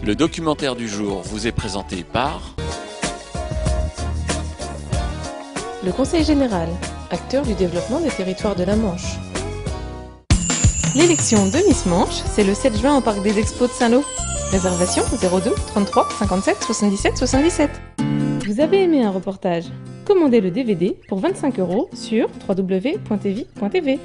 Le documentaire du jour vous est présenté par le Conseil général, acteur du développement des territoires de la Manche. L'élection de Miss Manche, c'est le 7 juin au Parc des Expos de Saint-Lô. Réservation 02 33 57 77 77. Vous avez aimé un reportage? Commandez le DVD pour 25 € sur www.tvi.tv.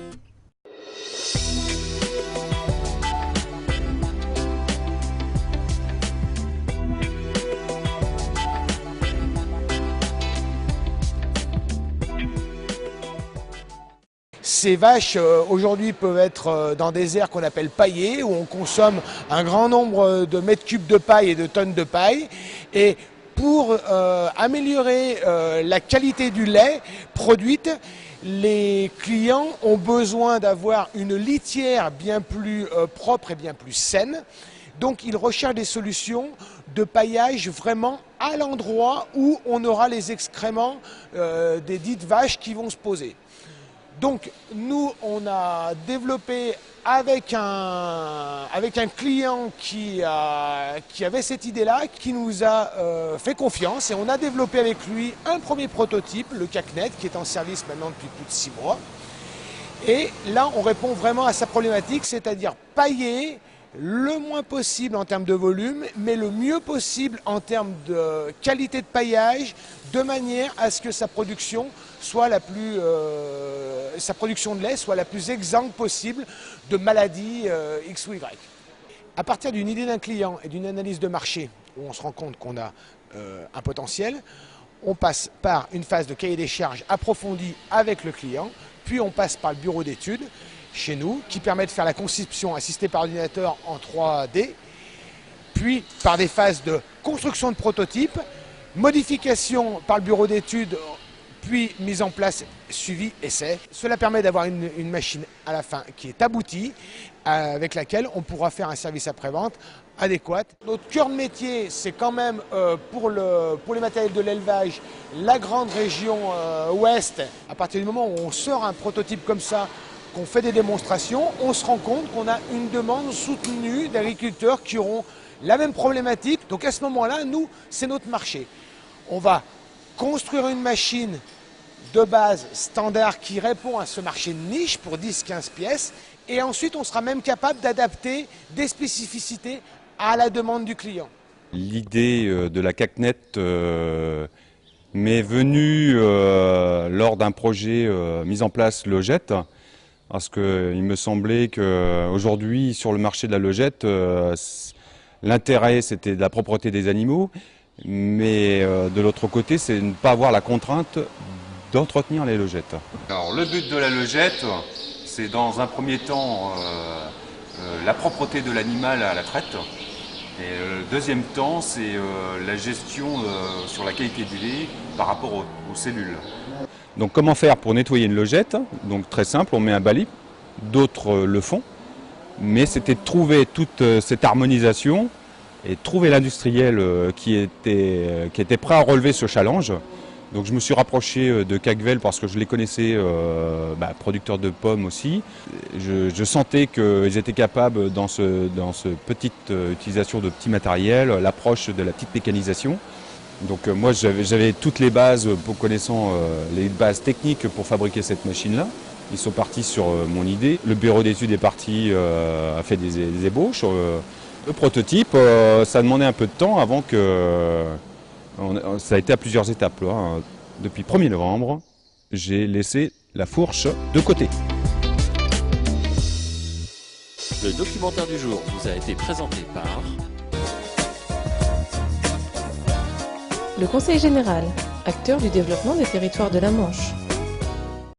Ces vaches aujourd'hui peuvent être dans des aires qu'on appelle paillées, où on consomme un grand nombre de mètres cubes de paille et de tonnes de paille. Et pour améliorer la qualité du lait produite, les clients ont besoin d'avoir une litière bien plus propre et bien plus saine. Donc ils recherchent des solutions de paillage vraiment à l'endroit où on aura les excréments des dites vaches qui vont se poser. Donc nous, on a développé avec un client qui avait cette idée-là, qui nous a fait confiance, et on a développé avec lui un premier prototype, le Cacnet, qui est en service maintenant depuis plus de 6 mois. Et là, on répond vraiment à sa problématique, c'est-à-dire pailler le moins possible en termes de volume, mais le mieux possible en termes de qualité de paillage, de manière à ce que sa production soit sa production de lait soit la plus exempte possible de maladies X ou Y. À partir d'une idée d'un client et d'une analyse de marché, où on se rend compte qu'on a un potentiel, on passe par une phase de cahier des charges approfondie avec le client, puis on passe par le bureau d'études chez nous, qui permet de faire la conception assistée par ordinateur en 3D, puis par des phases de construction de prototypes, modification par le bureau d'études, puis mise en place, suivi, essai. Cela permet d'avoir une machine à la fin qui est aboutie, avec laquelle on pourra faire un service après-vente adéquat. Notre cœur de métier, c'est quand même pour les matériels de l'élevage, la grande région ouest. À partir du moment où on sort un prototype comme ça, qu'on fait des démonstrations, on se rend compte qu'on a une demande soutenue d'agriculteurs qui auront la même problématique. Donc à ce moment-là, nous, c'est notre marché. On va construire une machine de base standard qui répond à ce marché de niche pour 10-15 pièces, et ensuite on sera même capable d'adapter des spécificités à la demande du client. L'idée de la Cacnet m'est venue lors d'un projet mis en place logette, parce qu'il me semblait qu'aujourd'hui sur le marché de la logette, l'intérêt c'était de la propreté des animaux, mais de l'autre côté c'est ne pas avoir la contrainte d'entretenir les logettes. Alors le but de la logette, c'est dans un premier temps la propreté de l'animal à la traite, et le deuxième temps c'est la gestion sur la qualité du lait par rapport aux cellules. Donc comment faire pour nettoyer une logette? Donc très simple, on met un balai, d'autres le font, mais c'était de trouver toute cette harmonisation et de trouver l'industriel qui était prêt à relever ce challenge. Donc je me suis rapproché de Cacvel parce que je les connaissais, producteurs de pommes aussi. Je sentais qu'ils étaient capables dans ce petite utilisation de petits matériels, l'approche de la petite mécanisation. Donc moi j'avais toutes les bases, connaissant les bases techniques pour fabriquer cette machine-là. Ils sont partis sur mon idée. Le bureau d'études est parti, a fait des ébauches. Le prototype, ça a demandé un peu de temps avant que... Ça a été à plusieurs étapes. Là. Depuis 1er novembre, j'ai laissé la fourche de côté. le documentaire du jour vous a été présenté par le Conseil général, acteur du développement des territoires de la Manche.